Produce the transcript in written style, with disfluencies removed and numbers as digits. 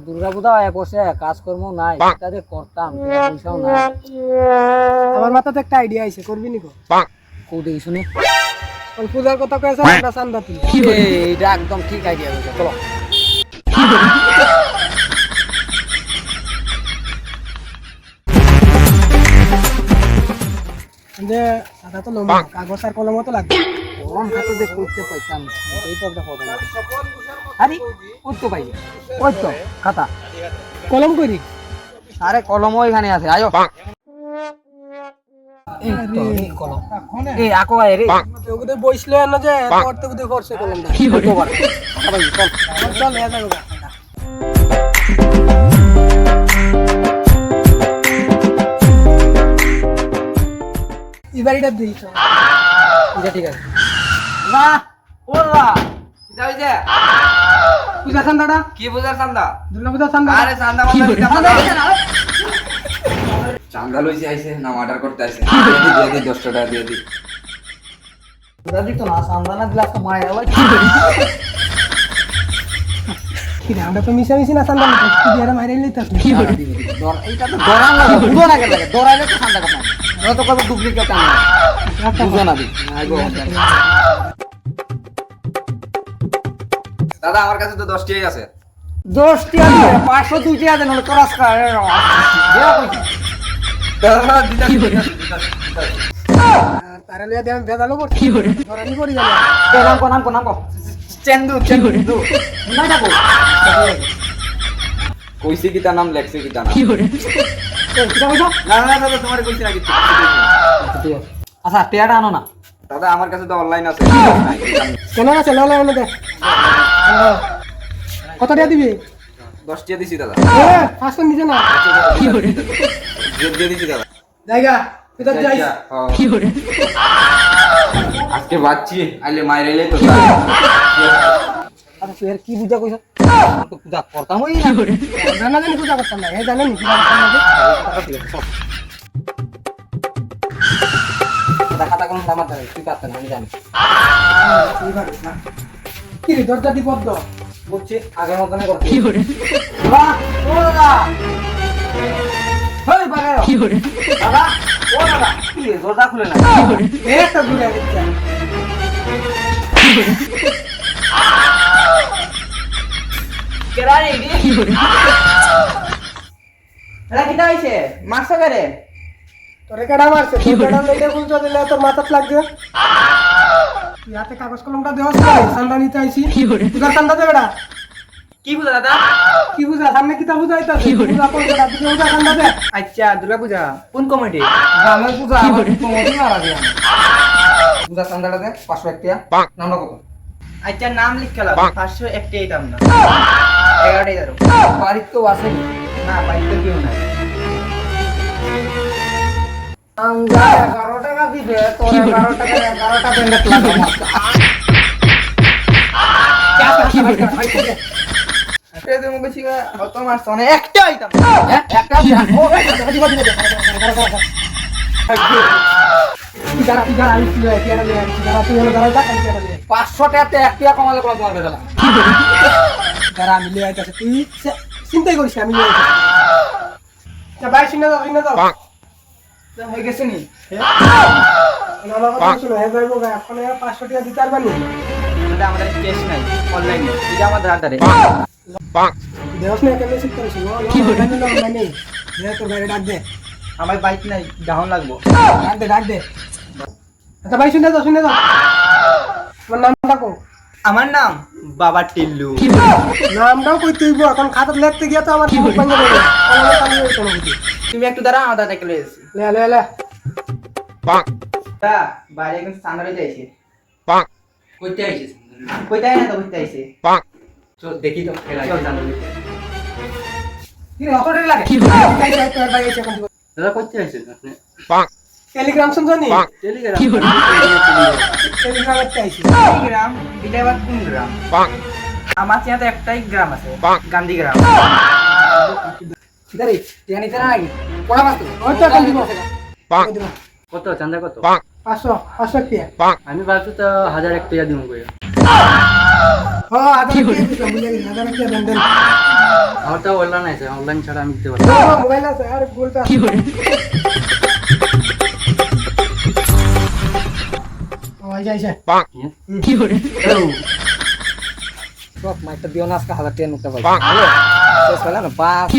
দুর্গা পূজা বসে কাজকর্ম নাই তাতে করতাম পয়সাও নাই। আমার মাথাতে একটা আইডিয়া আইছে, করবি নি? কো দেখি শুনি। পূজার কথা কয়েছে একটা চান্দা তুলি। এইটা একদম ঠিক আইডিয়া হয়েছে, চলো। যে সাদা তো লম্বা, কাগজ আর কলমও তো লাগবে। কলম হাতে যে করতে পাইতাম এই তো একটা কথা। আরে ওই তো পাই, ওই তো খাতা কলম করি। আরে কলম ওইখানে আছে, আয়ো। এই তো, এই কলম এই আকো আয় রে। ওগুলো বইছিল না যে পড়তে বুঝতে করছে কলমটা। হইতে পারে। আচ্ছা ভাই চল চল এ যাবো। এই বাড়িটা দিই তো। এটা ঠিক আছে। না ওরা এটা হইছে পূজা চান্দাটা কি বুঝার চান্দা? দুর্গা পূজা চান্দা। আরে চান্দা চান্দা লইছে আইছে না অর্ডার করতে আইছে। দিয়ে দি 10 টাকা দিয়ে দি। দাদি তো না চান্দা না দিলা তো মায়া আলাই কি রে, আমরা তো মিশামিশি না চান্দা নিতে তুই এরা মাইরে লইতাস কি করে এইটা তো দরান লাগে বুঝো না লাগে দরাইলে তো চান্দা কথা না তো কত ডুপ্লিকেট চান্দা বুঝো না দি আইগো দাদা আমার কাছে তো 10 টাকাই আছে 10 টাকা 502 টাকা দেন হলো তোরাস কা দেয়া কইছি দাদা দিতা তারা লিয়া দেন ভেজালো করছি কি করে ধরানি পড়ি গেল। নাম কো চেন্দু না যাবো কইছি কি তার নাম লেখছে কি তার নাম কি করে কিটা কইছো না দাদা তোমার কইছি না কিছু আচ্ছা টিয়াটা আনো না দাদা আমার কাছে তো অনলাইন আছে কেন না চলো না দে কত টাকা দিবি? 10 টাকা দিছি দাদা ফার্স্ট নিছে না কি করে দিয়ে দিছি দাদা জায়গা ভিতর যাই কি করে আজকে বাচ্চি আইলে মাইরাইলে তো আচ্ছা তুই আর কি বুঝা কইছ তো পূজা করতামই না করে জানা জানি পূজা করতাম না এই জানেন পূজা করতাম না খাতা কোন দাম আছে তুই পারতেন আমি জানি কি রে দরজা দি পদ্ম বুঝছি আগের মতনই করতে কি করে বাহ ও দাদা হেই বাগাও কি করে দাদা ও দাদা কি দরজা খুলে না কি করে একটা দূরে গেছে কেরানি কি করে এরা কিটা হইছে মারছো করে তোরে কেডা মারছে তুই কেডা লইতে বলছো দিলে তোর মাথাত লাগবে তুই হাতে কাগজ কলমটা দেওয়াস না চান্দা নিতে আইছি পূজা চান্দা দে বেটা কি বুঝা দাদা কি বুঝা সামনে কিতা বুঝাইতাছে পূজা কোন বেটা তুই পূজা চান্দা দে আচ্ছা দুর্গা পূজা কোন কমিটি গ্রামের পূজা আমার কমিটি না লাগে পূজা চান্দাটা দে 501 টাকা নামটা কত আচ্ছা নাম লিখলাম 501 টাকা দাম না 11 টাকা দাও বাড়ি তো আছে না বাড়িতে কেউ নাই আমগা 11 টাকা দিবে তোর 11 টাকা 11 টাকা পেন্ডাত লাগবে আরে তুমি কইছি কত মাস মানে একটা আইতাম হ্যাঁ একটা ও দিবা গাড়া আইছি রে কেডা লই আইছি গাড়া তুই হলো গাড়া যা কাল কেডা লই 500 টাকা তে এক টাকা কমালে কোন তোমার বেলা গাড়া আমি লই আইতাছে তুই চিন্তাই করিস না, আমি লই আইতাছি যা ভাই শুনে দাও তো হয়ে গেছে নি আমার কথা শুনো হে যাইবো গা এখন 500 টাকা দিতে পারবানি এটা আমাদের ক্যাশ নাই অনলাইন এটা আমাদের হাতে দেওস না কেন শিখতে করিস কি হলো অনলাইনে দে তো গাড়ি ডাক দে আমার বাইক নাই ডাউন লাগবো ডাক দে আচ্ছা ভাই শুনে দাও তোমার নামটা কো আমার নাম বাবা টিল্লু নামটাও কই তুইব এখন খাতা লিখতে গিয়া তো আমার মুখ ভাঙে যাবে আমার কালি হইতো না বুঝি তুমি একটু দাঁড়াও আমার দাদা চলে এসেছি লে তা বাইরে এখন সামনে যাইছে কইতে আইছিস কইতে আই না তো কইতে আইছে চল দেখি তো খেলা চল জানো কি রে অটো লাগে কি তোর ভাই এসে কোন দাদা কইতে আইছিস আপনি টেলিগ্রাম শুনছনি টেলিগ্রাম কি করে টেলিগ্রামে চাইছি টেলিগ্রাম বিলাবাদ কোন গ্রাম আমার চেয়ে একটাই গ্রাম আছে গান্ধী গ্রাম সিদারি টিয়ানি তেনা নাকি পড়া মাস ওই তো কাল দিব কত চান্দা কত 500 টাকা আমি ভাবছি তো 1001 টাকা দিব কই ও আদা কি বুঝলাম বুঝলি আদা কি দেন আমার তো অনলাইন আছে, অনলাইন ছাড়া আমি দিতে পারবো মোবাইল আছে আর গুগল পে আছে আইসা আইসা সব মাইকটা দিও না আজকে 1000 টাকা নোটটা পাই শেষ হলো না 5